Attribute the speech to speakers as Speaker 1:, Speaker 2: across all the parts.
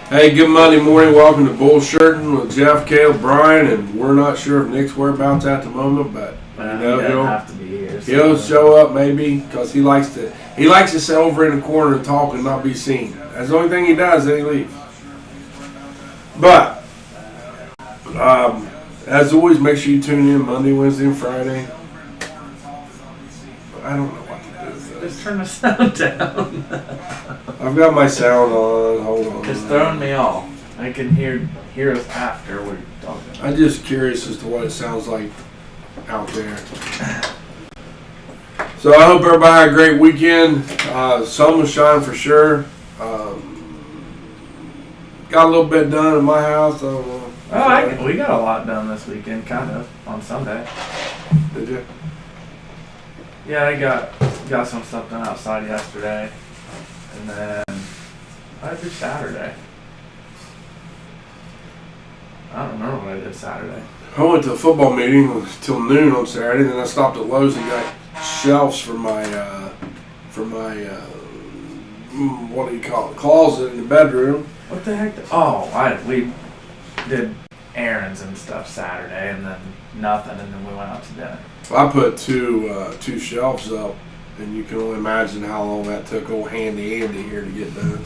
Speaker 1: Hey, good Monday morning. Welcome to BullShirt'n with Jeff, Caleb, Brian, and we're not sure if Nick's whereabouts at the moment, but
Speaker 2: he doesn't have to be here.
Speaker 1: He'll show up maybe because he likes to sit over in the corner and talk and not be seen. That's the only thing he does. Then he leaves. But as always, make sure you tune in Monday, Wednesday, and Friday. I don't know what to do with this.
Speaker 2: Just turn the sound down.
Speaker 1: I've got my sound on. Hold on.
Speaker 2: It's throwing me off. I can hear us after we're talking.
Speaker 1: I'm just curious as to what it sounds like out there. So I hope everybody had a great weekend. Sun was shining for sure. Got a little bit done in my house.
Speaker 2: We got a lot done this weekend, kind of, on Sunday.
Speaker 1: Did you?
Speaker 2: Yeah, I got some stuff done outside yesterday, and then I did Saturday. I don't remember what I did Saturday.
Speaker 1: I went to a football meeting till noon on Saturday, then I stopped at Lowe's and got shelves for my what do you call it, closet in the bedroom.
Speaker 2: What the heck? We did errands and stuff Saturday, and then nothing, and then we went out to dinner.
Speaker 1: I put two shelves up, and you can only imagine how long that took old Handy Andy here to get done.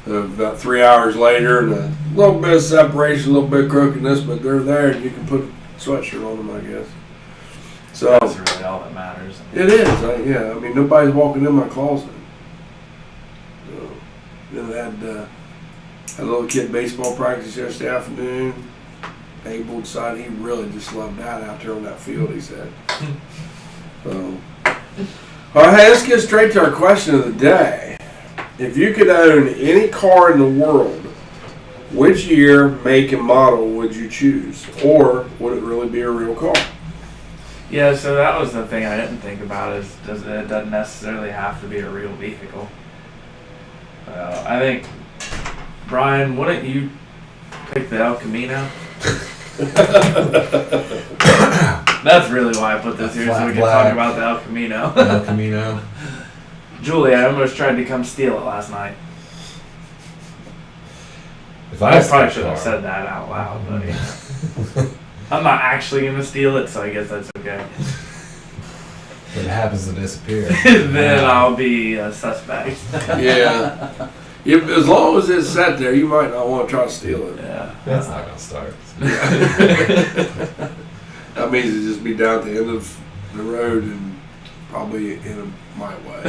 Speaker 1: About 3 hours later, and a little bit of separation, a little bit of crookedness, but they're there, and you can put a sweatshirt on them, I guess. So
Speaker 2: that's really all that matters.
Speaker 1: It is, I mean, nobody's walking in my closet. So, then I had a little kid baseball practice yesterday afternoon. Abel decided he really just loved that out there on that field, he said. So, all right, hey, let's get straight to our question of the day. If you could own any car in the world, which year, make, and model would you choose? Or would it really be a real car?
Speaker 2: Yeah, so that was the thing I didn't think about is it doesn't necessarily have to be a real vehicle. I think, Brian, wouldn't you pick the El Camino? That's really why I put this here, so we can talk about the El Camino.
Speaker 3: El Camino.
Speaker 2: Julie, I almost tried to come steal it last night.
Speaker 3: If
Speaker 2: I probably shouldn't have said that out loud, but I'm not actually going to steal it, so I guess that's okay.
Speaker 3: If it happens to disappear,
Speaker 2: then I'll be a suspect.
Speaker 1: Yeah. As long as it's sat there, you might not want to try to steal it.
Speaker 2: Yeah.
Speaker 3: that's not going to start.
Speaker 1: That means it'll just be down at the end of the road and probably in my way.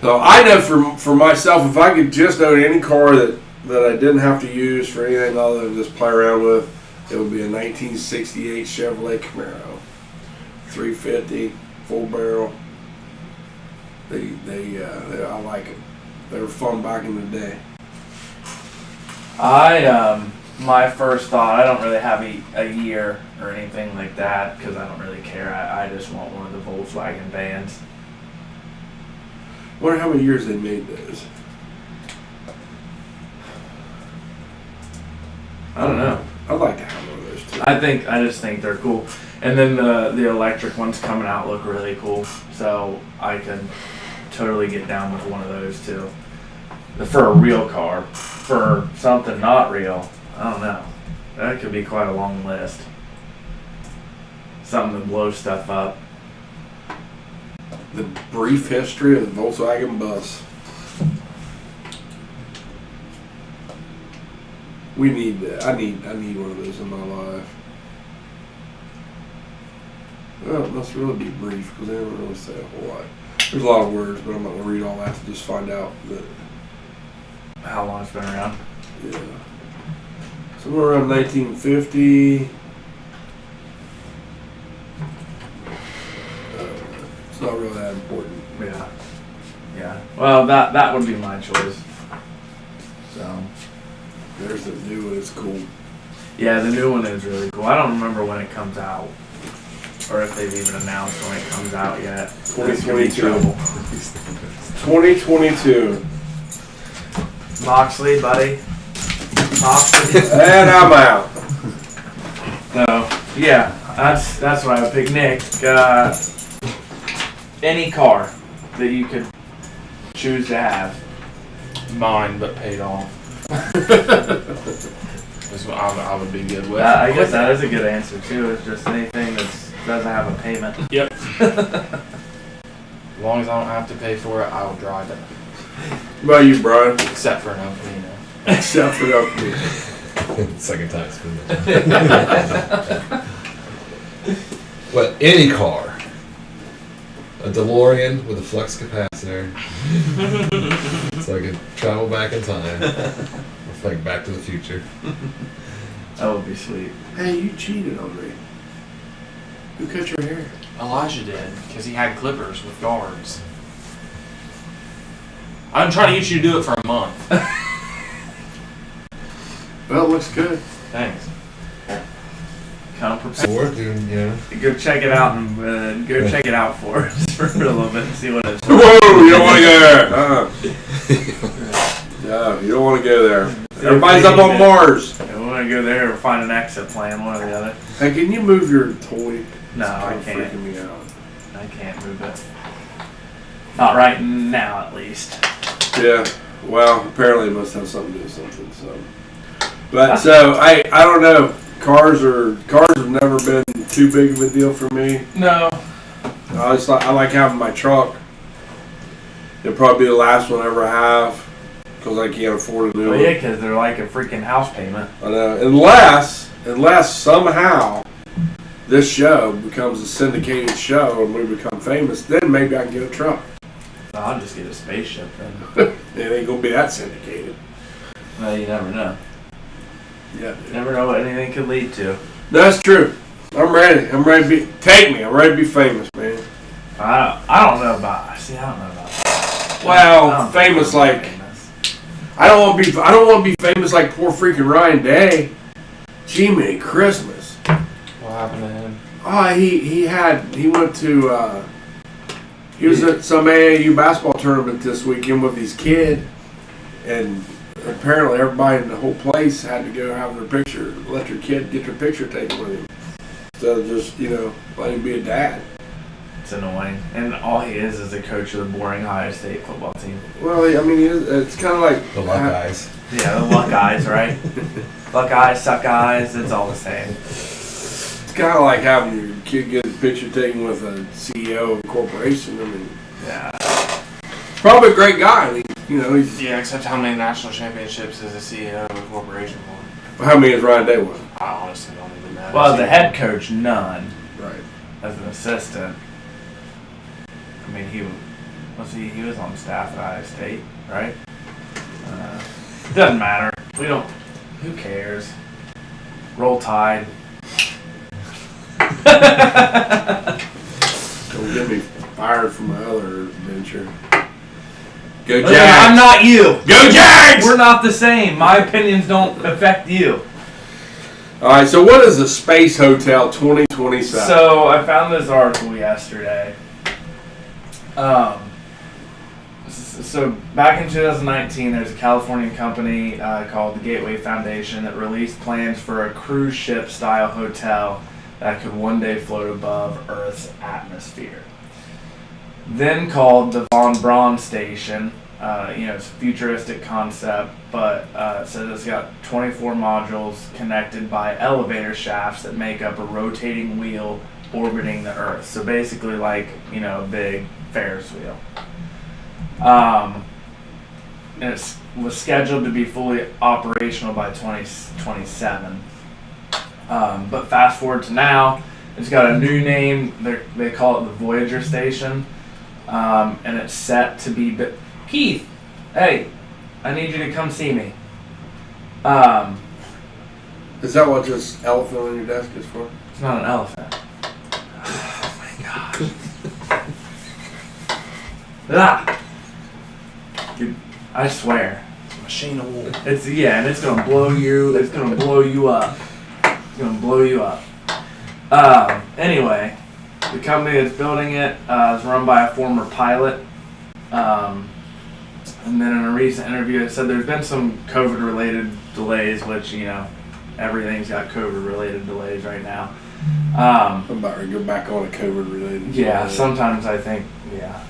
Speaker 1: So I know for myself, if I could just own any car that I didn't have to use for anything other than just play around with, it would be a 1968 Chevrolet Camaro, 350, full barrel. I like them. They were fun back in the day.
Speaker 2: My first thought, I don't really have a year or anything like that because I don't really care. I just want one of the Volkswagen vans.
Speaker 1: Wonder how many years they made those.
Speaker 2: I don't know.
Speaker 1: I'd like to have one of those too.
Speaker 2: I just think they're cool. And then the electric ones coming out look really cool. So I could totally get down with one of those too. For a real car. For something not real, I don't know. That could be quite a long list. Something to blow stuff up.
Speaker 1: The brief history of the Volkswagen bus. We need that. I need one of those in my life. Well, it must really be brief because they don't really say a whole lot. There's a lot of words, but I'm not going to read all that to just find out that.
Speaker 2: How long it's been around?
Speaker 1: Yeah. Somewhere around 1950. It's not really that important.
Speaker 2: Yeah. Well, that would be my choice. So.
Speaker 1: There's the new one. It's cool.
Speaker 2: Yeah, the new one is really cool. I don't remember when it comes out, or if they've even announced when it comes out yet.
Speaker 1: 2022. 2022.
Speaker 2: Moxley, buddy. Moxley.
Speaker 1: And I'm out.
Speaker 2: So yeah, that's what I would pick. Nick, any car that you could choose choose to have?
Speaker 4: Mine, but paid off. That's what I would be good with.
Speaker 2: I guess that is a good answer too. It's just anything that doesn't have a payment.
Speaker 4: Yep. As long as I don't have to pay for it, I will drive it.
Speaker 1: What about you, Brian?
Speaker 4: Except for an El Camino.
Speaker 1: Except for the
Speaker 3: Second time spin that. But any car. A DeLorean with a flux capacitor. So I can travel back in time. It's like Back to the Future.
Speaker 2: That would be sweet.
Speaker 1: Hey, you cheated on me. Who cut your hair?
Speaker 4: Elijah did, because he had clippers with guards. I'm trying to get you to do it for a month.
Speaker 1: Well, it looks good.
Speaker 4: Thanks.
Speaker 2: Kind of
Speaker 3: It's
Speaker 2: prepared.
Speaker 3: worth doing, you know.
Speaker 2: Go check it out and go check it out for us for a little bit and see what it's.
Speaker 1: Whoa, you don't want to go there. No, you don't want to go there. Everybody's up on Mars.
Speaker 2: We want to go there or find an exit plan, one or the other.
Speaker 1: Hey, can you move your toy?
Speaker 2: No,
Speaker 1: It's
Speaker 2: I
Speaker 1: kinda
Speaker 2: can't.
Speaker 1: freaking me out.
Speaker 2: I can't move it. Not right now, at least.
Speaker 1: Yeah. Well, apparently it must have something to do with something. So, but so I don't know. Cars have never been too big of a deal for me.
Speaker 2: No.
Speaker 1: I like having my truck. It'll probably be the last one I ever have because I can't afford a new
Speaker 2: Well,
Speaker 1: one.
Speaker 2: yeah, because they're like a freaking house payment.
Speaker 1: I know. Unless somehow this show becomes a syndicated show and we become famous, then maybe I can get a truck.
Speaker 2: So I'll just get a spaceship then.
Speaker 1: It ain't gonna be that syndicated.
Speaker 2: Well, you never know.
Speaker 1: Yeah.
Speaker 2: You never know what anything could lead to.
Speaker 1: That's true. I'm ready. Take me. I'm ready to be famous, man.
Speaker 2: I don't know about. See, I don't know about that.
Speaker 1: Well,
Speaker 2: I don't think
Speaker 1: famous
Speaker 2: I'm
Speaker 1: like
Speaker 2: famous.
Speaker 1: I don't want to be famous like poor freaking Ryan Day. Gee, man, Christmas.
Speaker 4: What happened to him?
Speaker 1: Oh, he went to he was at some AAU basketball tournament this weekend with his kid, and apparently everybody in the whole place had to go have their picture, let their kid get their picture taken with him, instead of just let him be a dad.
Speaker 2: It's annoying, and all he is a coach of the boring Ohio State football team.
Speaker 1: Well, I mean, it's kind of like
Speaker 3: The luck eyes.
Speaker 2: Yeah, the luck eyes, right? Luck eyes, suck eyes. It's all the same.
Speaker 1: It's kind of like having your kid get his picture taken with a CEO of a corporation. I mean,
Speaker 2: Yeah.
Speaker 1: he's probably a great guy. I mean, he's
Speaker 4: Yeah, except how many national championships is a CEO of a corporation for?
Speaker 1: how many has Ryan Day won?
Speaker 4: I honestly don't even know.
Speaker 2: Well, as a head coach, none.
Speaker 1: Right.
Speaker 2: As an assistant, I mean, he was on staff at Ohio State, right? Doesn't matter. We don't. Who cares? Roll Tide.
Speaker 1: Don't get me fired from my other venture. Go
Speaker 2: Listen,
Speaker 1: Jags!
Speaker 2: I'm not you.
Speaker 1: Go Jags!
Speaker 2: We're not the same. My opinions don't affect you.
Speaker 1: All right. So what is the Space Hotel 2027?
Speaker 2: So I found this article yesterday. So back in 2019, there's a California company called the Gateway Foundation that released plans for a cruise ship style hotel that could one day float above Earth's atmosphere. Then called the Von Braun Station. It's a futuristic concept, but it says it's got 24 modules connected by elevator shafts that make up a rotating wheel orbiting the Earth. So basically like, a big Ferris wheel. And it was scheduled to be fully operational by 2027. But fast forward to now, it's got a new name. They call it the Voyager Station. And it's set to be... Keith, hey, I need you to come see me.
Speaker 1: Is that what this elephant on your desk is for?
Speaker 2: It's not an elephant. Oh my gosh. Dude, I swear.
Speaker 4: Machine of war.
Speaker 2: And it's gonna blow you. It's gonna blow you up. It's gonna blow you up. Anyway, the company that's building it is run by a former pilot. And then in a recent interview, it said there's been some COVID-related delays, which everything's got COVID-related delays right now.
Speaker 1: I'm about to go back on a COVID-related.
Speaker 2: Yeah, sometimes I think, yeah.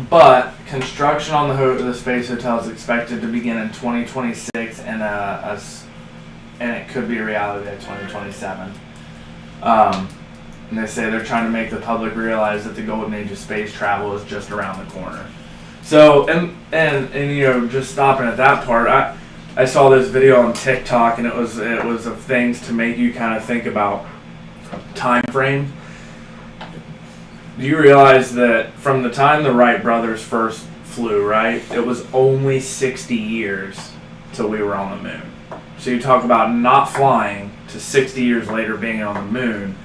Speaker 2: But construction on the space hotel is expected to begin in 2026, and it could be a reality by 2027. And they say they're trying to make the public realize that the golden age of space travel is just around the corner. So, and you know, just stopping at that part, I saw this video on TikTok, and it was of things to make you kind of think about time frame. Do you realize that from the time the Wright brothers first flew, right, it was only 60 years till we were on the moon. So you talk about not flying to 60 years later being on the moon,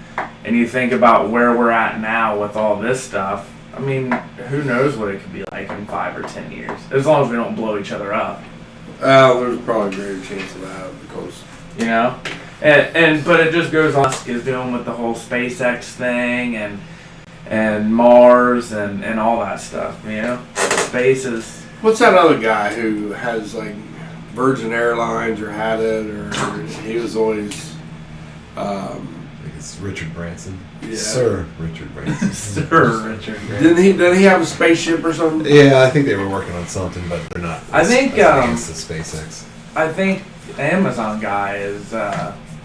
Speaker 2: and you think about where we're at now with all this stuff. I mean, who knows what it could be like in 5 or 10 years, as long as we don't blow each other up.
Speaker 1: There's probably a greater chance of that because,
Speaker 2: you know, but it just goes on. Musk is dealing with the whole SpaceX thing and Mars and all that stuff. You know, space is.
Speaker 1: What's that other guy who has like Virgin Airlines or had it, or he was always.
Speaker 3: I think it's Richard Branson.
Speaker 1: Yeah.
Speaker 3: Sir Richard Branson.
Speaker 2: Sir Richard Branson.
Speaker 1: Didn't he have a spaceship or something?
Speaker 3: Yeah, I think they were working on something, but they're not.
Speaker 2: I think
Speaker 3: against the SpaceX.
Speaker 2: I think Amazon guy is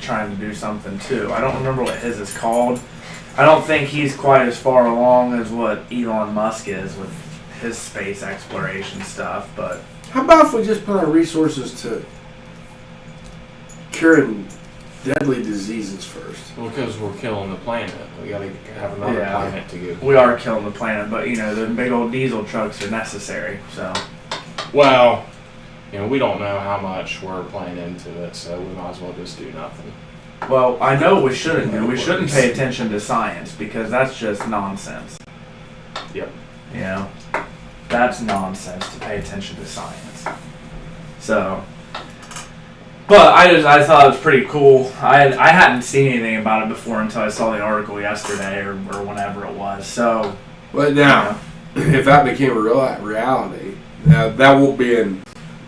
Speaker 2: trying to do something too. I don't remember what his is called. I don't think he's quite as far along as what Elon Musk is with his space exploration stuff. But
Speaker 1: how about if we just put our resources to curing deadly diseases first?
Speaker 4: Well, because we're killing the planet. We gotta have another planet to go.
Speaker 2: We are killing the planet, but you know, the big old diesel trucks are necessary, so.
Speaker 4: Well, you know, we don't know how much we're playing into it, so we might as well just do nothing.
Speaker 2: Well, I know what we shouldn't do. We shouldn't pay attention to science because that's just nonsense.
Speaker 4: Yep.
Speaker 2: You know, that's nonsense to pay attention to science. So, but I thought it was pretty cool. I hadn't seen anything about it before until I saw the article yesterday or whenever it was. So,
Speaker 1: but now, if that became a reality, now that won't be in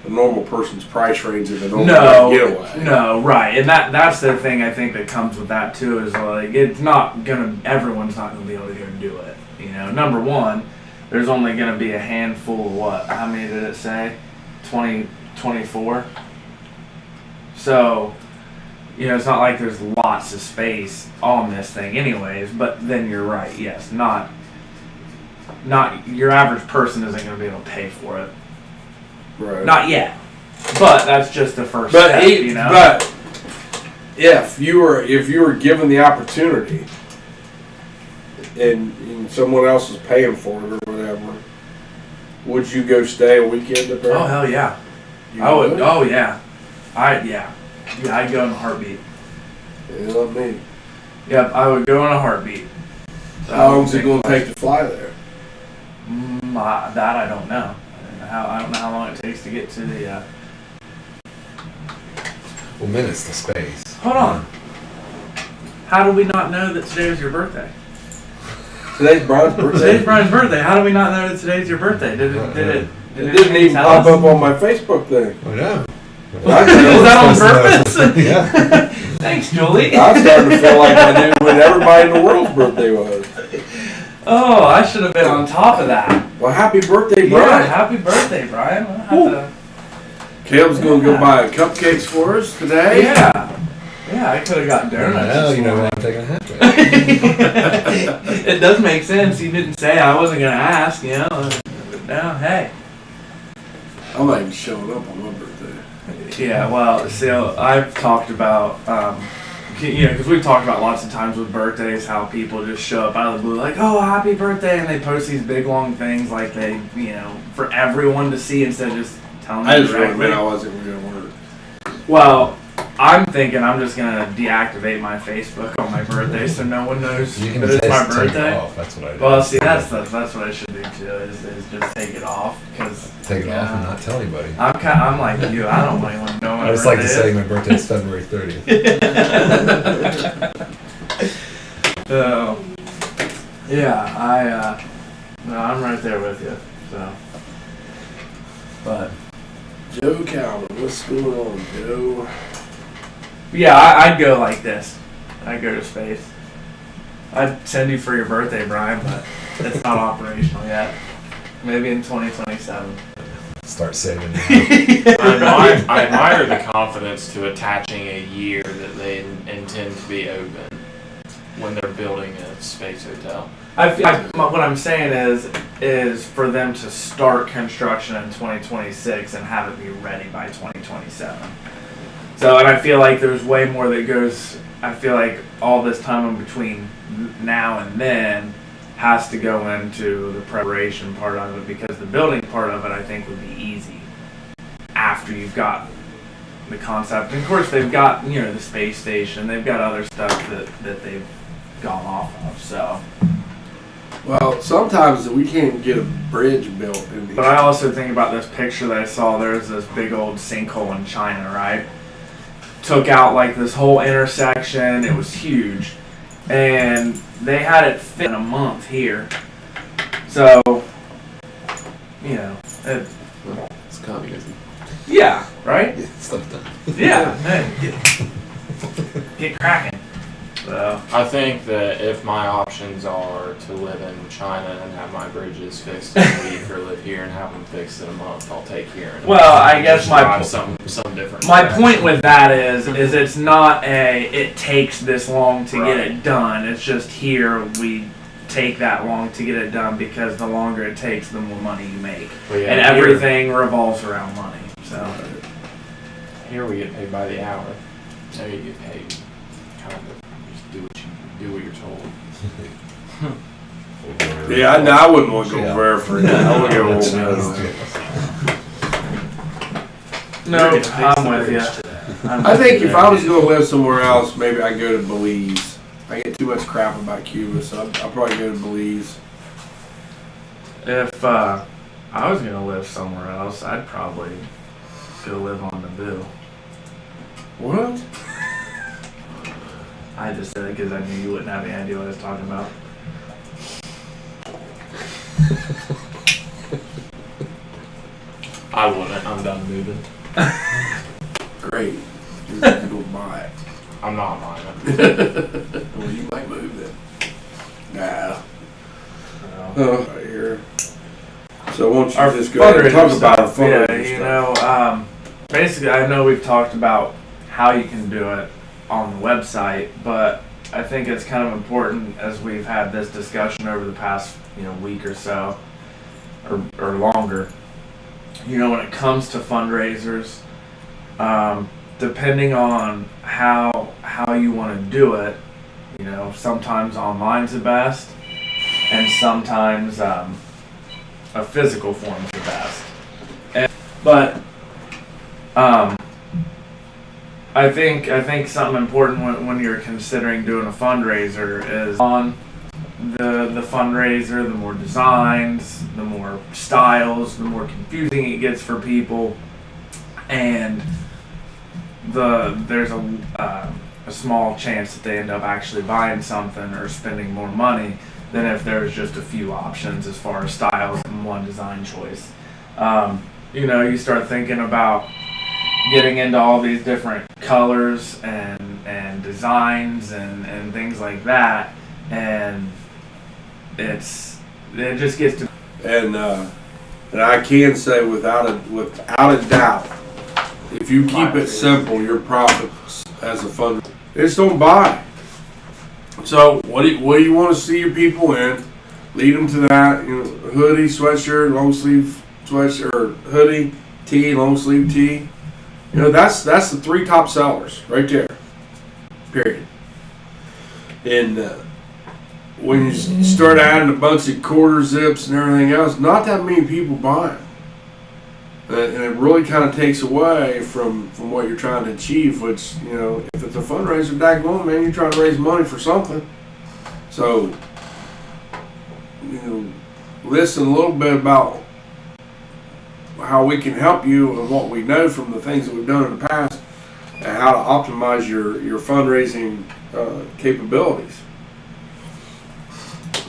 Speaker 1: a normal person's price range of an overnight getaway.
Speaker 2: No, right, and that's the thing I think that comes with that too is like everyone's not gonna be able to go do it. You know, number one, there's only gonna be a handful of what? How many did it say? 24. So, you know, it's not like there's lots of space on this thing, anyways. But then you're right. Yes, not your average person isn't gonna be able to pay for it.
Speaker 1: Right.
Speaker 2: Not yet, but that's just the first step, you know.
Speaker 1: But if you were given the opportunity, and someone else is paying for it or whatever, would you go stay a weekend up there?
Speaker 2: Oh hell yeah, I would. Oh yeah, I'd go in a heartbeat.
Speaker 1: Yeah, not me.
Speaker 2: Yep, I would go in a heartbeat.
Speaker 1: How long is it going to take to fly there?
Speaker 2: That I don't know. I don't know how long it takes to get to the.
Speaker 3: Well, minutes to space.
Speaker 2: Hold on. How do we not know that today was your birthday?
Speaker 1: Today's Brian's birthday.
Speaker 2: Today's Brian's birthday. How do we not know that today's your birthday?
Speaker 1: It didn't even pop up on my Facebook thing.
Speaker 3: I know.
Speaker 2: Was that on purpose?
Speaker 3: Yeah.
Speaker 2: Thanks, Julie.
Speaker 1: I'm starting to feel like I knew when everybody in the world's birthday was.
Speaker 2: Oh, I should have been on top of that.
Speaker 1: Well, happy birthday, Brian.
Speaker 2: Yeah, happy birthday, Brian. I'll have
Speaker 1: Caleb's going to go buy cupcakes for us today.
Speaker 2: Yeah, I could have gotten donuts.
Speaker 3: Well, you know what I'm taking a hat with.
Speaker 2: It does make sense. You didn't say I wasn't going to ask, you know. Now, hey.
Speaker 1: I'm not even showing up on my birthday.
Speaker 2: Yeah, well, so I've talked about, you know, because we've talked about lots of times with birthdays how people just show up out of the blue like, oh, happy birthday, and they post these big long things like they, you know, for everyone to see instead of just telling them directly. I just really
Speaker 1: I wasn't going to work.
Speaker 2: Well, I'm thinking I'm just going to deactivate my Facebook on my birthday so no one knows that it's my birthday.
Speaker 3: Off. That's what I do.
Speaker 2: Well, see, that's what I should do too, is just take it off.
Speaker 3: Take it off and not tell anybody.
Speaker 2: I'm like you, I don't want anyone to know my birthday.
Speaker 3: I just like to say my birthday is February 30th.
Speaker 2: So, yeah, I'm right there with you. So, but
Speaker 1: Joe Calvin, what's going on, Joe?
Speaker 2: yeah, I'd go like this. I'd go to space. I'd send you for your birthday, Brian, but it's not operational yet. Maybe in 2027.
Speaker 3: Start saving now.
Speaker 4: I admire the confidence to attaching a year that they intend to be open when they're building a space hotel.
Speaker 2: What I'm saying is for them to start construction in 2026 and have it be ready by 2027. So, and I feel like there's way more that goes. I feel like all this time in between now and then has to go into the preparation part of it, because the building part of it I think would be easy after you've got the concept. And of course they've got, you know, the space station, they've got other stuff that they've gone off of. So,
Speaker 1: Well, sometimes we can't get a bridge built in these.
Speaker 2: but I also think about this picture that I saw. There's this big old sinkhole in China, right? Took out like this whole intersection. It was huge, and they had it fit in a month here. So, you know,
Speaker 5: It's communism.
Speaker 2: yeah, right?
Speaker 3: Get stuff done.
Speaker 2: Yeah, man, get cracking. So,
Speaker 4: I think that if my options are to live in China and have my bridges fixed in a week, or live here and have them fixed in a month, I'll take here. And
Speaker 2: well, I guess
Speaker 4: just
Speaker 2: my
Speaker 4: drive some different.
Speaker 2: my
Speaker 4: direction.
Speaker 2: point with that is it's not it takes this long to get it done. It's just here we take that long to get it done, because the longer it takes, the more money you make,
Speaker 4: But yeah,
Speaker 2: and everything revolves around money. So.
Speaker 4: Here we get paid by the hour. There you get paid kind of just do what you're told.
Speaker 1: Yeah, I wouldn't want to go very for it. I would go old man.
Speaker 2: No, I'm with you.
Speaker 1: I think if I was going to live somewhere else, maybe I'd go to Belize. I get too much crap about Cuba, so I'll probably go to Belize.
Speaker 2: If I was gonna live somewhere else, I'd probably go live on Naboo.
Speaker 1: What?
Speaker 2: I just said it because I knew you wouldn't have any idea what I was talking about.
Speaker 4: I wouldn't. I'm done moving.
Speaker 1: Great. You're going to go buy it.
Speaker 4: I'm not buying it.
Speaker 1: Well, you might move then. Nah.
Speaker 2: No.
Speaker 1: Right here. So why don't you
Speaker 2: Our
Speaker 1: just go ahead and talk
Speaker 2: fundraising
Speaker 1: about our
Speaker 2: stuff, yeah,
Speaker 1: fundraising
Speaker 2: you
Speaker 1: stuff.
Speaker 2: know, basically, I know we've talked about how you can do it on the website, but I think it's kind of important, as we've had this discussion over the past, week or so, or longer. When it comes to fundraisers, depending on how you want to do it, sometimes online's the best, and sometimes a physical form's the best. But I think something important when you're considering doing a fundraiser is on the fundraiser, the more designs, the more styles, the more confusing it gets for people, and there's a small chance that they end up actually buying something or spending more money than if there's just a few options as far as styles and one design choice. You start thinking about getting into all these different colors and designs and things like that, and it just gets to.
Speaker 1: And I can say without a doubt, if you keep it simple, your profits as a fund, they just don't buy. So what do you want to see your people in? Lead them to that. Hoodie, sweatshirt, long sleeve sweatshirt, or hoodie, tee, long sleeve tee. That's the 3 top sellers right there. Period. And when you start adding a bunch of quarter zips and everything else, not that many people buy them. And it really kind of takes away from what you're trying to achieve, which, if it's a fundraiser, daggone, man, you're trying to raise money for something. So, listen a little bit about how we can help you and what we know from the things that we've done in the past, and how to optimize your fundraising capabilities.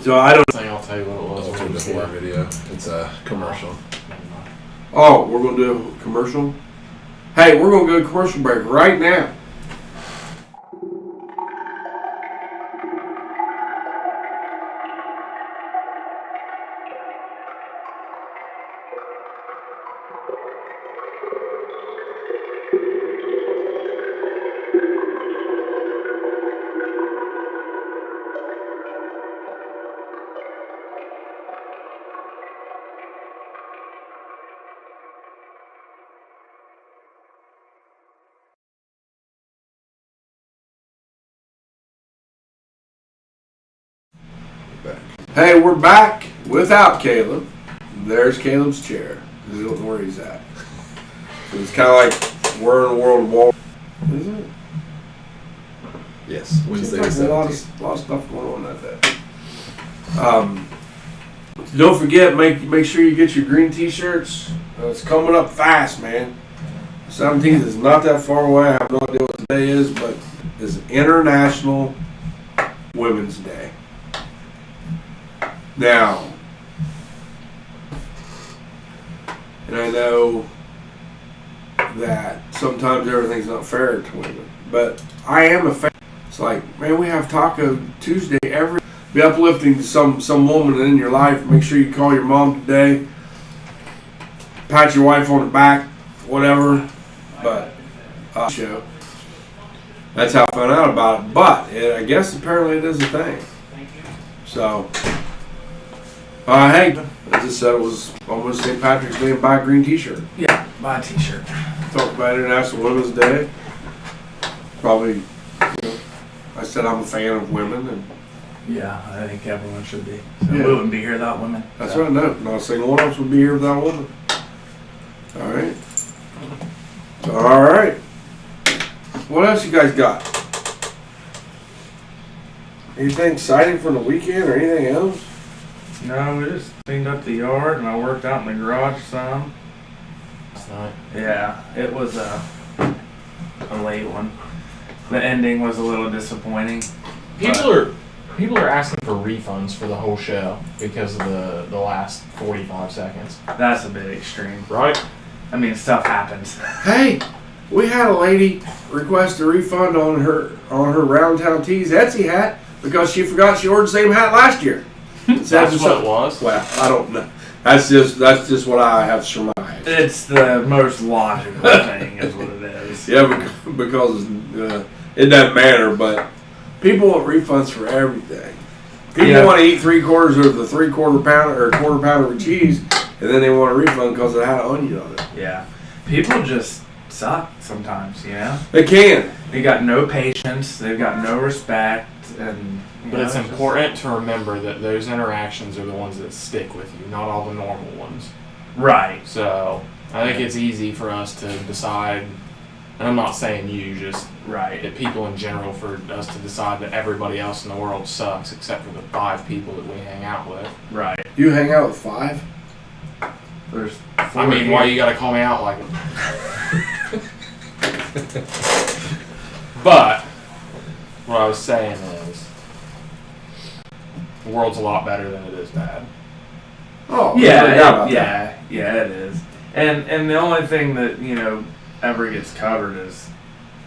Speaker 1: So I don't.
Speaker 4: I'll tell you what it was.
Speaker 3: I'll do the horror video. It's a commercial.
Speaker 1: Oh, we're gonna do a commercial. Hey, we're gonna go to commercial break right now. Hey, we're back without Caleb. There's Caleb's chair. We don't know where he's at. So it's kind of like we're in a world of war. Is it?
Speaker 3: Yes, Wednesday the
Speaker 1: Seems like a lot
Speaker 3: 17th.
Speaker 1: of stuff going on that day. Don't forget, make sure you get your green t-shirts. It's coming up fast, man. 17th is not that far away. I have no idea what today is, but it's International Women's Day. Now, and I know that sometimes everything's not fair to women, but I am a fan. It's like, man, we have Taco Tuesday every. Be uplifting to some woman in your life. Make sure you call your mom today. Pat your wife on the back, whatever. But show. That's how I found out about it. But I guess apparently it is a thing. So, hey, as I said, it was almost St. Patrick's Day and buy a green T-shirt.
Speaker 2: Yeah, buy a T-shirt.
Speaker 1: Talk about International Women's Day. Probably, I said I'm a fan of women, and
Speaker 2: Yeah, I think everyone should be. So
Speaker 1: Yeah.
Speaker 2: we wouldn't be here without women.
Speaker 1: that's
Speaker 2: So.
Speaker 1: what I know. Not a single one of us would be here without women. All right. All right. What else you guys got? Anything exciting from the weekend or anything else?
Speaker 2: No, we just cleaned up the yard and I worked out in the garage some.
Speaker 4: Last night.
Speaker 2: Yeah, it was a late one. The ending was a little disappointing.
Speaker 4: People are asking for refunds for the whole show because of the last 45 seconds.
Speaker 2: That's a bit extreme.
Speaker 4: Right?
Speaker 2: I mean, stuff happens.
Speaker 1: Hey, we had a lady request a refund on her Roundtown Tees Etsy hat because she forgot she ordered the same hat last year.
Speaker 4: That's what it was.
Speaker 1: Well, I don't know. That's just what I have surmised.
Speaker 2: It's the most logical thing, is what it is.
Speaker 1: Yeah, because it doesn't matter, but people want refunds for everything. People want to eat 3/4 of the 3/4 pounder or 1/4 pounder of cheese, and then they want a refund because it had an onion on it.
Speaker 2: Yeah. People just suck sometimes, you know?
Speaker 1: They can.
Speaker 2: They got no patience, they've got no respect, and...
Speaker 4: But it's important to remember that those interactions are the ones that stick with you, not all the normal ones.
Speaker 2: Right.
Speaker 4: So I think it's easy for us to decide, and I'm not saying you, just
Speaker 2: Right.
Speaker 4: people in general, for us to decide that everybody else in the world sucks except for the 5 people that we hang out with.
Speaker 2: Right.
Speaker 1: You hang out with 5?
Speaker 2: There's
Speaker 4: I mean, why you gotta call me out like it? But what I was saying is, the world's a lot better than it is bad.
Speaker 1: Oh,
Speaker 2: Yeah, it is. And the only thing that, you know, ever gets covered is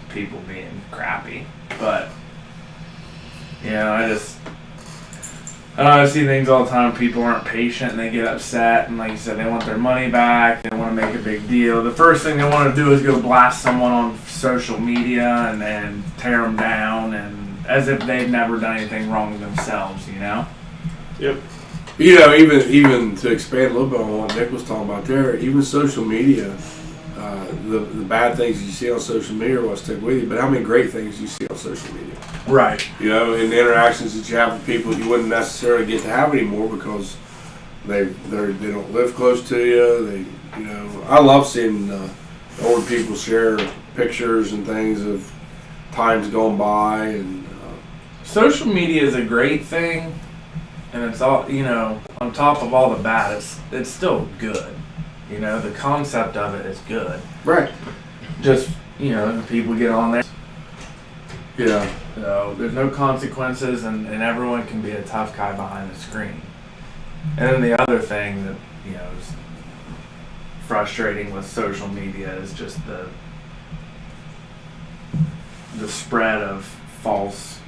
Speaker 2: people being crappy. But, you know, I see things all the time. People aren't patient and they get upset, and like you said, they want their money back. They want to make a big deal. The first thing they want to do is go blast someone on social media and tear them down, and as if they've never done anything wrong themselves, you know?
Speaker 4: Yep.
Speaker 1: You know, even to expand a little bit on what Nick was talking about there, even social media, the bad things you see on social media are what stick with you, but how many great things you see on social media?
Speaker 2: Right.
Speaker 1: You know, and the interactions that you have with people you wouldn't necessarily get to have anymore because they don't live close to you. I love seeing older people share pictures and things of times gone by, and
Speaker 2: Social media is a great thing, and it's all, you know, on top of all the bad, it's still good. You know, the concept of it is good.
Speaker 1: right,
Speaker 2: Just, you know, people get on there.
Speaker 1: yeah,
Speaker 2: So there's no consequences, and everyone can be a tough guy behind the screen. And then the other thing that, you know, is frustrating with social media is just the spread of false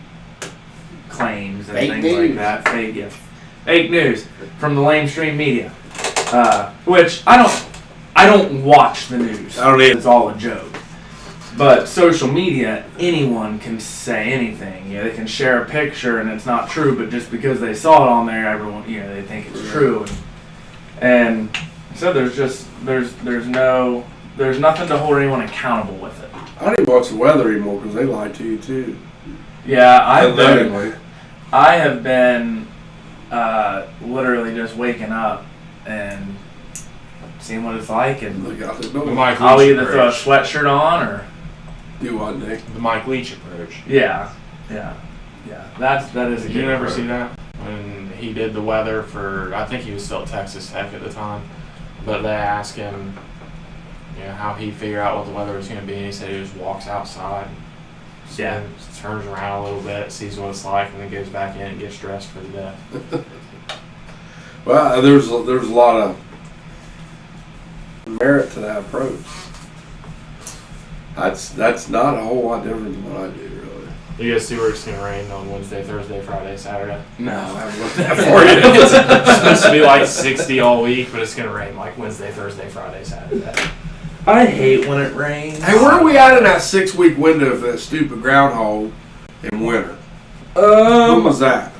Speaker 2: claims and
Speaker 1: Fake
Speaker 2: things
Speaker 1: news.
Speaker 2: like that. Fake news from the lamestream media, which I don't watch the news.
Speaker 1: I don't either.
Speaker 2: It's all a joke. But social media, anyone can say anything. You know, they can share a picture and it's not true, but just because they saw it on there, everyone, you know, they think it's true. And so there's nothing to hold anyone accountable with it.
Speaker 1: I don't even watch the weather anymore because they lie to you too.
Speaker 2: Yeah, I have
Speaker 1: Allegedly.
Speaker 2: been literally just waking up and seeing what it's like, and
Speaker 1: Look out the
Speaker 4: The
Speaker 1: door.
Speaker 4: Mike
Speaker 2: I'll
Speaker 4: Leach
Speaker 2: either throw a
Speaker 4: approach.
Speaker 2: sweatshirt on or
Speaker 1: Do what, Nick?
Speaker 4: The Mike Leach approach.
Speaker 2: yeah. That is a
Speaker 4: Did
Speaker 2: good
Speaker 4: you never
Speaker 2: approach.
Speaker 4: see that? When he did the weather for, I think he was still at Texas Tech at the time, but they asked him, how he figured out what the weather was going to be, and he said he just walks outside,
Speaker 2: Yeah.
Speaker 4: turns around a little bit, sees what it's like, and then goes back in and gets dressed for the day.
Speaker 1: Well, there's a lot of merit to that approach. That's not a whole lot different than what I do, really.
Speaker 4: You guys see where it's going to rain on Wednesday, Thursday, Friday, Saturday?
Speaker 2: No.
Speaker 1: I haven't looked that far yet.
Speaker 4: It's supposed to be like 60 all week, but it's going to rain like Wednesday, Thursday, Friday, Saturday.
Speaker 2: I hate when it rains.
Speaker 1: Hey, where are we at in that 6-week window for that stupid groundhog in winter? When was that?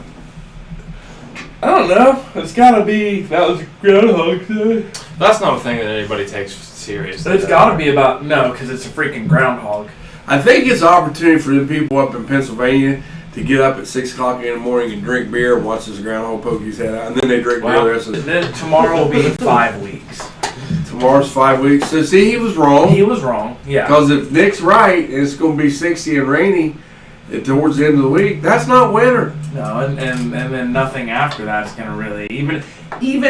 Speaker 2: I don't know. It's gotta be. That was Groundhog Day.
Speaker 4: That's not a thing that anybody takes seriously.
Speaker 2: It's gotta be about because it's a freaking groundhog.
Speaker 1: I think it's an opportunity for the people up in Pennsylvania to get up at 6 o'clock in the morning and drink beer and watch this groundhog poke his head out, and then they drink beer the rest of the
Speaker 2: Then tomorrow will be 5 weeks.
Speaker 1: Tomorrow's 5 weeks. So see, he was wrong.
Speaker 2: He was wrong. Yeah.
Speaker 1: Because if Nick's right and it's going to be 60 and rainy towards the end of the week, that's not winter.
Speaker 2: No, and then nothing after that's gonna really even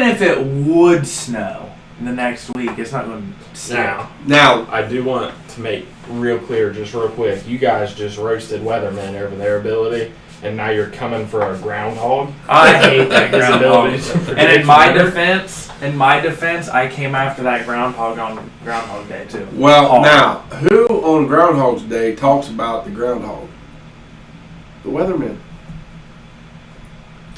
Speaker 2: if it would snow the next week, it's not gonna snow.
Speaker 1: Now,
Speaker 4: I do want to make real clear, just real quick, you guys just roasted weathermen over their ability, and now you're coming for a groundhog.
Speaker 2: I hate that
Speaker 4: His
Speaker 2: groundhog.
Speaker 4: ability to predict
Speaker 2: And in my
Speaker 4: weather.
Speaker 2: defense, I came after that groundhog on Groundhog Day too.
Speaker 1: well,
Speaker 2: Hard.
Speaker 1: now, who on Groundhog's Day talks about the groundhog? The weathermen.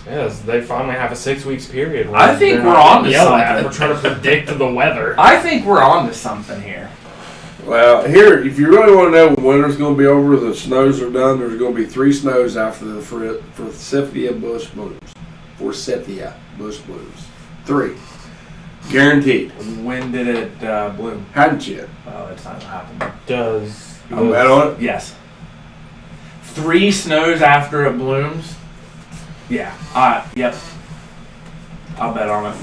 Speaker 4: Yes, they finally have a 6 weeks period. Where
Speaker 2: I think
Speaker 4: they're
Speaker 2: we're
Speaker 4: not
Speaker 2: on to
Speaker 4: yelled at
Speaker 2: something.
Speaker 4: for trying to predict the weather.
Speaker 2: I think we're on to something here.
Speaker 1: Well, here, if you really want to know when winter's going to be over, the snows are done. There's going to be 3 snows after the Forsythia bush blooms. Forsythia bush blooms. 3. Guaranteed.
Speaker 2: When did it bloom?
Speaker 1: Hadn't yet.
Speaker 2: Oh, it's not gonna happen.
Speaker 4: Does
Speaker 1: I'm bet on it.
Speaker 2: Yes. 3 snows after it blooms. Yeah. Yep. I'll bet on it.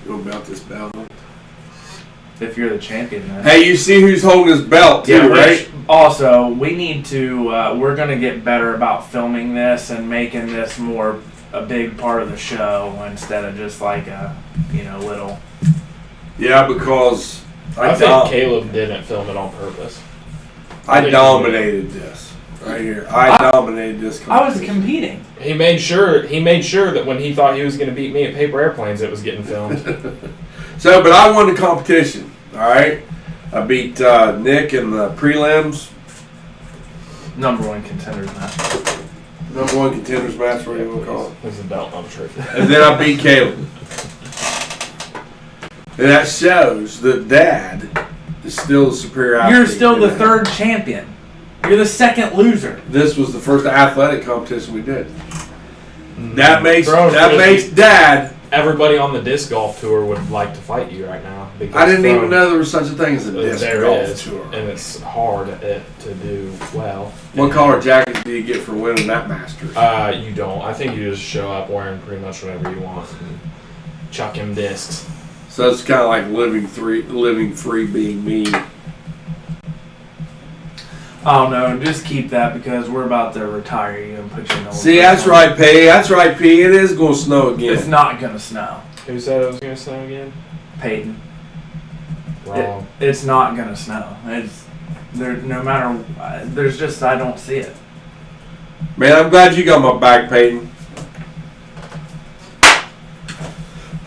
Speaker 1: You want to bet this belt?
Speaker 2: If you're the champion, then.
Speaker 1: Hey, you see who's holding his belt too,
Speaker 2: Yeah,
Speaker 1: right?
Speaker 2: Also, we need to. We're gonna get better about filming this and making this more a big part of the show instead of just like a little.
Speaker 1: Yeah, because
Speaker 4: I think Caleb didn't film it on purpose.
Speaker 1: I dominated this right here. I dominated this.
Speaker 2: I was
Speaker 1: competition.
Speaker 2: competing.
Speaker 4: He made sure that when he thought he was going to beat me at paper airplanes, it was getting filmed.
Speaker 1: So, but I won the competition. All right, I beat Nick in the prelims.
Speaker 2: Number 1 contenders match.
Speaker 1: Number 1 contenders match, what do you want to call it?
Speaker 4: There's a belt on the trophy.
Speaker 1: And then I beat Caleb. And that shows that Dad is still the superior athlete.
Speaker 2: You're still the 3rd champion. You're the 2nd loser.
Speaker 1: This was the first athletic competition we did. That makes
Speaker 4: Bro,
Speaker 1: Dad.
Speaker 4: Everybody on the disc golf tour would like to fight you right now. because
Speaker 1: I didn't even
Speaker 4: from-
Speaker 1: know there was such a thing as a disc
Speaker 4: There
Speaker 1: golf
Speaker 4: is,
Speaker 1: tour.
Speaker 4: and it's hard to do well.
Speaker 1: What color jackets do you get for winning that Masters?
Speaker 4: You don't. I think you just show up wearing pretty much whatever you want and chuck him discs.
Speaker 1: So it's kind of like living free, being me.
Speaker 2: Oh no, just keep that because we're about to retire you and put you in the.
Speaker 1: See, that's right, P. That's right, P. It is going to snow again.
Speaker 2: It's not gonna snow,
Speaker 4: Who said it was going to snow again?
Speaker 2: Peyton.
Speaker 4: Wrong.
Speaker 2: It's not gonna snow. It's there. No matter. There's just I don't see it.
Speaker 1: Man, I'm glad you got my back, Peyton.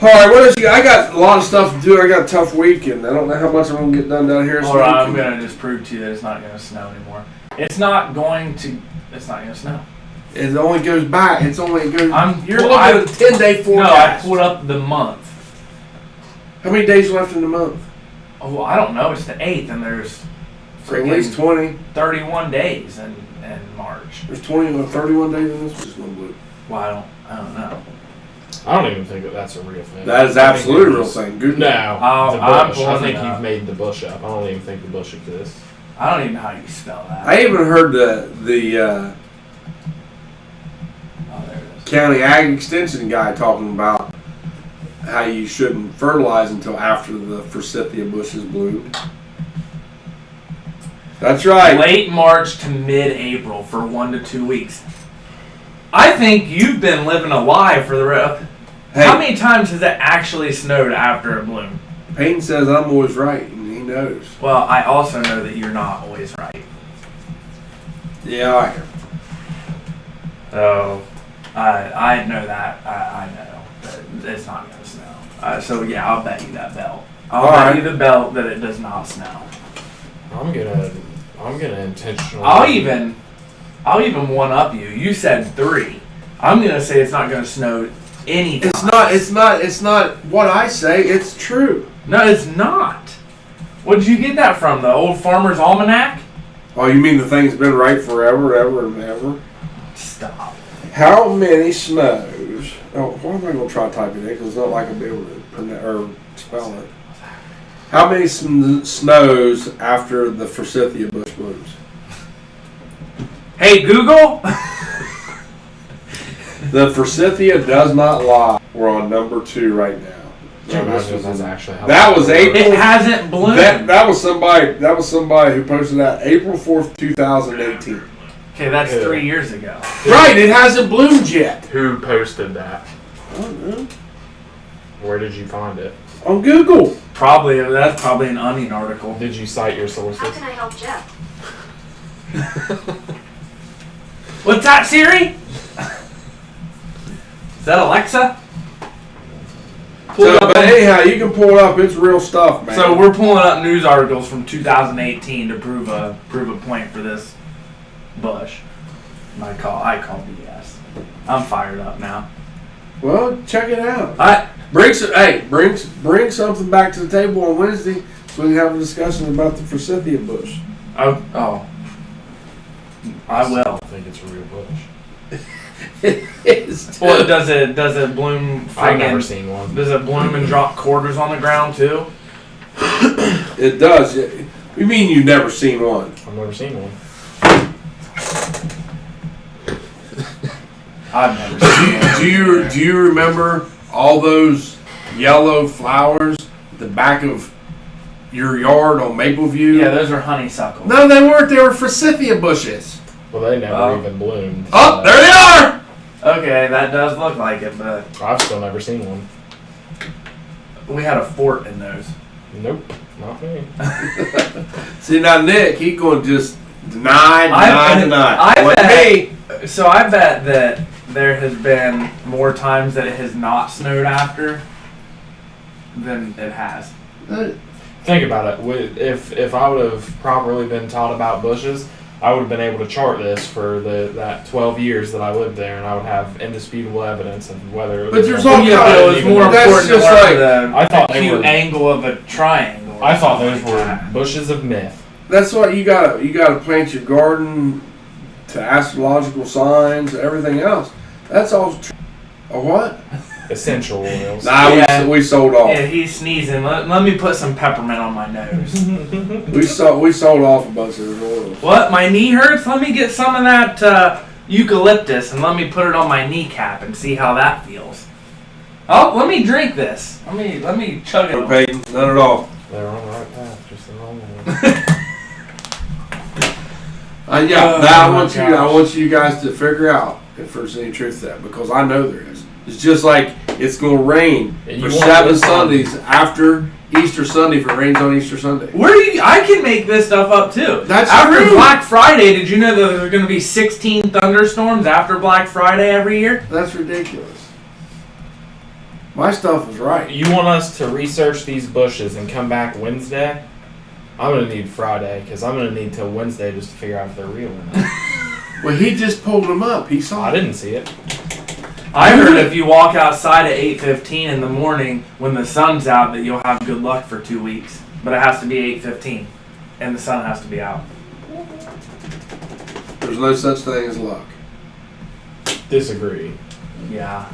Speaker 1: All right, what else you got? I got a lot of stuff to do. I got a tough week, and I don't know how much I'm going to get done down here.
Speaker 2: All right, I'm gonna just prove to you that it's not gonna snow anymore. It's not going to. It's not gonna snow.
Speaker 1: It only goes back. It goes.
Speaker 2: You're.
Speaker 1: Pull up a 10-day
Speaker 2: No, I
Speaker 1: forecast.
Speaker 2: pulled up the month.
Speaker 1: How many days left in the month?
Speaker 2: Oh, I don't know. It's the 8th, and there's
Speaker 1: So at least 20.
Speaker 2: 31 days in March.
Speaker 1: There's 20 or 31 days in this. Just one blue.
Speaker 2: Well, I don't know.
Speaker 4: I don't even think that's a real thing.
Speaker 1: That is
Speaker 4: I think
Speaker 1: absolutely a
Speaker 4: they're
Speaker 1: real
Speaker 4: just-
Speaker 1: thing. Good.
Speaker 4: No,
Speaker 2: I'm
Speaker 4: the bush.
Speaker 2: pulling
Speaker 4: I think
Speaker 2: it up.
Speaker 4: you've made the bush up. I don't even think the bush exists.
Speaker 2: I don't even know how you spell that.
Speaker 1: I even heard the county ag extension guy talking about how you shouldn't fertilize until after the forsythia bushes bloom. That's right.
Speaker 2: Late March to mid-April for 1 to 2 weeks. I think you've been living a lie for the rest.
Speaker 1: Hey,
Speaker 2: How many times has it actually snowed after it bloomed?
Speaker 1: Peyton says I'm always right, and he knows.
Speaker 2: Well, I also know that you're not always right.
Speaker 1: Yeah, I am.
Speaker 2: So, I know that. I know that it's not going to snow. So yeah, I'll bet you that belt. I'll bet you the belt that it does not snow.
Speaker 4: I'm gonna intentionally.
Speaker 2: I'll even one up you. You said 3. I'm gonna say it's not gonna snow anytime.
Speaker 1: It's not what I say. It's true.
Speaker 2: No, it's not. Where did you get that from? The old Farmer's Almanac?
Speaker 1: Oh, you mean the thing's been right forever, ever, and ever?
Speaker 2: Stop.
Speaker 1: How many snows? Oh, why am I going to try typing it? Because it's not like I'll be able to spell it. How many snows after the forsythia bush blooms?
Speaker 2: Hey, Google?
Speaker 1: The forsythia does not lie. We're on number 2 right now.
Speaker 4: That's actually how
Speaker 1: That was April.
Speaker 2: It hasn't bloomed.
Speaker 1: That was somebody who posted that April 4th, 2018.
Speaker 2: Okay, that's
Speaker 4: Yeah.
Speaker 2: 3 years ago.
Speaker 1: Right, it hasn't bloomed yet.
Speaker 4: Who posted that?
Speaker 1: I don't know.
Speaker 4: Where did you find it?
Speaker 1: On Google.
Speaker 2: That's probably an Onion article.
Speaker 4: Did you cite your sources?
Speaker 6: How can I help Jeff?
Speaker 2: What's that, Siri? Is that Alexa?
Speaker 1: So, but anyhow, you can pull it up. It's real stuff, man.
Speaker 2: So we're pulling up news articles from 2018 to prove a point for this bush. I call BS. I'm fired up now.
Speaker 1: Well, check it out.
Speaker 2: I
Speaker 1: Bring something back to the table on Wednesday so we can have a discussion about the forsythia bush.
Speaker 2: I will.
Speaker 4: I think it's a real bush.
Speaker 2: Well, does it bloom?
Speaker 4: I've never seen one.
Speaker 2: Does it bloom and drop quarters on the ground too?
Speaker 1: It does. You mean you've never seen one?
Speaker 4: I've never seen one.
Speaker 2: I've never seen one.
Speaker 1: Do you remember all those yellow flowers at the back of your yard on Mapleview?
Speaker 2: Yeah, those are honeysuckles.
Speaker 1: No, they weren't. They were forsythia bushes.
Speaker 4: Well, they never even bloomed.
Speaker 1: Oh, there they are!
Speaker 2: Okay, that does look like it, but
Speaker 4: I've still never seen one.
Speaker 2: we had a fort in those.
Speaker 4: Nope, not me.
Speaker 1: See, now Nick, he going to just deny.
Speaker 2: So I bet that there has been more times that it has not snowed after than it has.
Speaker 4: Think about it. If I would have properly been taught about bushes, I would have been able to chart this for that 12 years that I lived there, and I would have indisputable evidence of whether it was.
Speaker 1: But there's all
Speaker 2: It was more
Speaker 1: That's
Speaker 2: important to
Speaker 1: just
Speaker 2: learn
Speaker 1: like-
Speaker 2: the
Speaker 4: I thought they
Speaker 2: acute
Speaker 4: were-
Speaker 2: angle of a triangle.
Speaker 4: I thought those
Speaker 2: Something like
Speaker 4: were
Speaker 2: that.
Speaker 4: bushes of myth.
Speaker 1: That's what you gotta plant your garden to astrological signs, everything else. That's all. A what?
Speaker 4: Essential oils.
Speaker 1: Nah,
Speaker 2: Yeah.
Speaker 1: we sold off.
Speaker 2: Yeah, he's sneezing. Let me put some peppermint on my nose.
Speaker 1: We sold off a bunch of oils.
Speaker 2: What? My knee hurts? Let me get some of that eucalyptus and let me put it on my kneecap and see how that feels. Oh, let me drink this. Let me chug
Speaker 1: No,
Speaker 2: it.
Speaker 1: Peyton, none at all.
Speaker 4: They're on the right path, just the wrong one.
Speaker 1: I want you guys to figure out if there's any truth to that, because I know there is. It's just like it's going to rain
Speaker 4: And
Speaker 1: for
Speaker 4: you want
Speaker 1: 7
Speaker 4: this on-
Speaker 1: Sundays after Easter Sunday if it rains on Easter Sunday.
Speaker 2: I can make this stuff up too.
Speaker 1: That's
Speaker 2: after
Speaker 1: true.
Speaker 2: Black Friday, did you know that there are going to be 16 thunderstorms after Black Friday every year?
Speaker 1: That's ridiculous. My stuff is right.
Speaker 4: You want us to research these bushes and come back Wednesday? I'm going to need Friday, because I'm going to need till Wednesday just to figure out if they're real or not.
Speaker 1: Well, he just pulled them up. He saw
Speaker 4: I
Speaker 1: it.
Speaker 4: didn't see it.
Speaker 2: I heard if you walk outside at 8:15 in the morning when the sun's out that you'll have good luck for 2 weeks. But it has to be 8:15 and the sun has to be out.
Speaker 1: There's no such thing as luck.
Speaker 4: Disagree.
Speaker 2: Yeah.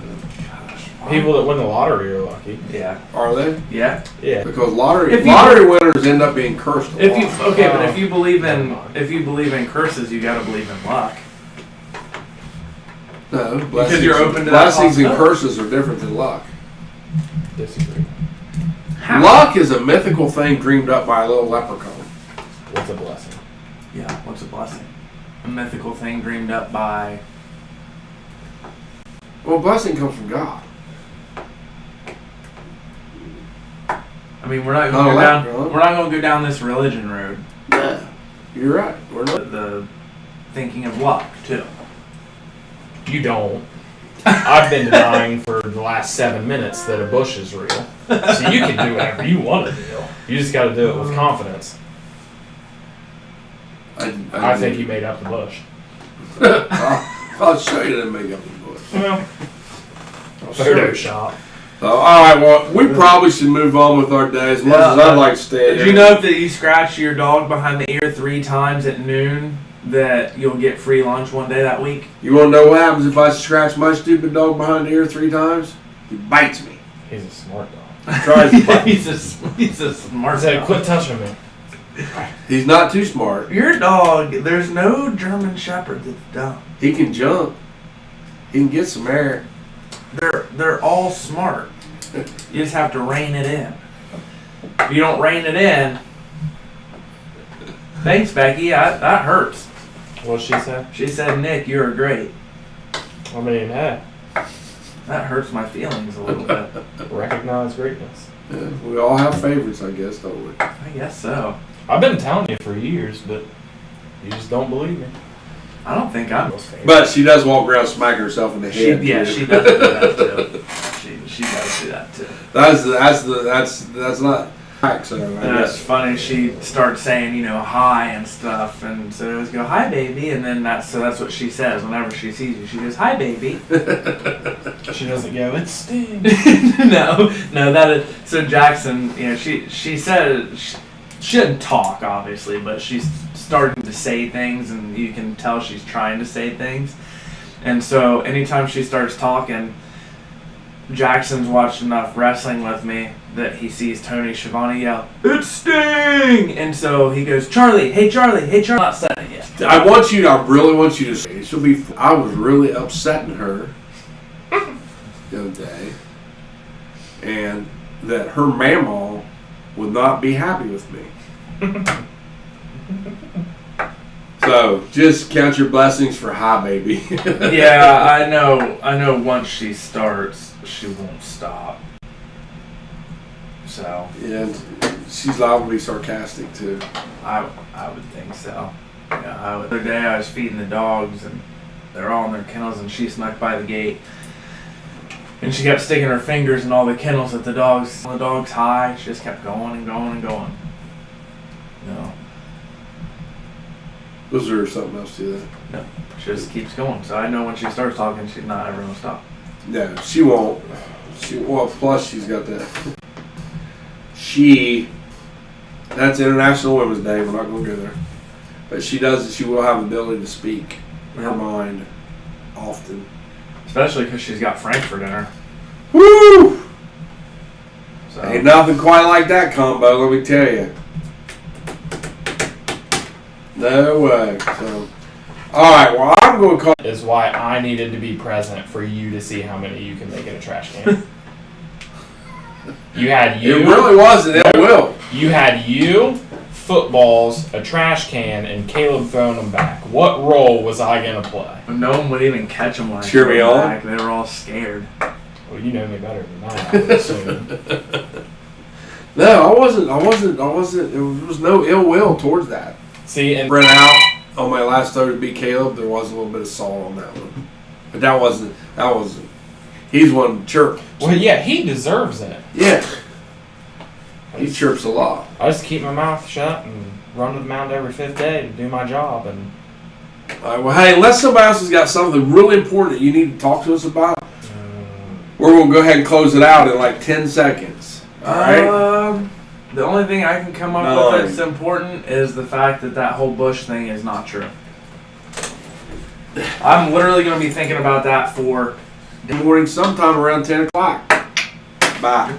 Speaker 4: People that win the lottery are lucky.
Speaker 2: Yeah.
Speaker 1: Are they?
Speaker 2: Yeah.
Speaker 4: Yeah.
Speaker 1: Because lottery
Speaker 2: If you-
Speaker 1: winners end up being cursed. A
Speaker 2: If you
Speaker 1: lot.
Speaker 2: okay, but if you believe in curses, you got to believe in luck.
Speaker 1: No,
Speaker 2: Because you're open to that
Speaker 1: blessings and
Speaker 2: possibility.
Speaker 1: curses are different than luck.
Speaker 4: Disagree.
Speaker 2: How?
Speaker 1: Luck is a mythical thing dreamed up by a little leprechaun.
Speaker 4: What's a blessing?
Speaker 2: Yeah, what's a blessing? A mythical thing dreamed up by.
Speaker 1: Well, blessing comes from God.
Speaker 2: I mean, we're not
Speaker 1: Not
Speaker 2: going to
Speaker 1: a
Speaker 2: go down.
Speaker 1: leprechaun.
Speaker 2: We're not going to go down this religion road.
Speaker 1: Yeah, you're right. We're
Speaker 2: The,
Speaker 1: not.
Speaker 2: the thinking of luck too.
Speaker 4: You don't. I've been denying for the last 7 minutes that a bush is real. So you can do whatever you want to do. You just got to do it with confidence. I think you made up the bush.
Speaker 1: I'll show you the makeup in the book.
Speaker 4: Well,
Speaker 1: I'll
Speaker 4: Photoshop.
Speaker 1: So, all right, well, we probably should move on with our day as much as I'd like to stay
Speaker 2: Did
Speaker 1: here.
Speaker 2: you know that you scratch your dog behind the ear 3 times at noon, that you'll get free lunch one day that week?
Speaker 1: You want to know what happens if I scratch my stupid dog behind the ear 3 times? He bites me.
Speaker 4: He's a smart dog.
Speaker 1: Tries to bite me.
Speaker 2: he's a smart
Speaker 4: I said,
Speaker 2: dog.
Speaker 4: quit touching me.
Speaker 1: He's not too smart.
Speaker 2: Your dog, there's no German Shepherd that's dumb.
Speaker 1: He can jump. He can get some air.
Speaker 2: They're all smart. You just have to rein it in. If you don't rein it in, thanks, Becky. That hurts.
Speaker 4: What'd she say?
Speaker 2: She said, "Nick, you're great."
Speaker 4: I mean, hey,
Speaker 2: That hurts my feelings a little bit.
Speaker 4: recognize greatness.
Speaker 1: Yeah, we all have favorites, I guess, don't we?
Speaker 2: I guess so.
Speaker 4: I've been telling you for years, but you just don't believe me.
Speaker 2: I don't think I'm most favorite.
Speaker 1: But she does walk around smacking herself in the
Speaker 2: She,
Speaker 1: head.
Speaker 2: yeah,
Speaker 1: too.
Speaker 2: she does do that too. She does do that too.
Speaker 1: That's not fact, so I
Speaker 2: And it's
Speaker 1: guess.
Speaker 2: funny. She starts saying, hi and stuff, and so I always go, "Hi, baby," and then that's what she says whenever she sees you. She goes, "Hi, baby."
Speaker 4: She doesn't go, it stings.
Speaker 2: no, that is so. Jackson, she said she didn't talk obviously, but she's starting to say things, and you can tell she's trying to say things. And so anytime she starts talking, Jackson's watched enough wrestling with me that he sees Tony Schiavone yell, "It's Sting!" And so he goes, "Charlie, hey Charlie, hey Charlie." Not said it yet.
Speaker 1: I really want you to say, I was really upsetting her the other day, and that her mamaw would not be happy with me. So just count your blessings for hi, baby.
Speaker 2: Yeah, I know once she starts, she won't stop. So
Speaker 1: And she's liable to be sarcastic too.
Speaker 2: I would think so. Yeah, the other day I was feeding the dogs, and they're all in their kennels, and she snuck by the gate, and she kept sticking her fingers in all the kennels at the dogs. The dog's high. She just kept going and going and going.
Speaker 1: Was there something else to that?
Speaker 2: No, she just keeps going. So I know when she starts talking, she's not ever gonna stop.
Speaker 1: No, she won't. Plus she's got that. That's International Women's Day. We're not going to go there. But she will have the ability to speak her mind often.
Speaker 2: Especially because she's got Frankfurt in her.
Speaker 1: Woo!
Speaker 2: So
Speaker 1: Ain't nothing quite like that combo, let me tell you. No way. So, all right. Well, I'm going to call.
Speaker 4: Is why I needed to be present for you to see how many you can make in a trash can.
Speaker 1: It really wasn't ill will.
Speaker 4: You had footballs, a trash can, and Caleb throwing them back. What role was I gonna play?
Speaker 2: no one would even catch them when I
Speaker 1: Cheer me
Speaker 2: threw 'em
Speaker 1: on.
Speaker 2: back. They were all scared.
Speaker 4: Well, you know me better than that, I would assume.
Speaker 1: No, I wasn't. There was no ill will towards that.
Speaker 4: See, and
Speaker 1: Spread out on my last throw to beat Caleb. There was a little bit of salt on that one, but that wasn't. He's one chirp.
Speaker 4: well, yeah, he deserves it.
Speaker 1: Yeah, he chirps a lot.
Speaker 4: I just keep my mouth shut and run to the mound every 5th day to do my job. And
Speaker 1: All right, well, hey, unless somebody else has got something really important that you need to talk to us about, we're going to go ahead and close it out in like 10 seconds. All right?
Speaker 2: The only thing I can come up with that's important is the fact that whole Bush thing is not true. I'm literally going to be thinking about that for
Speaker 1: Morning sometime around 10 o'clock. Bye.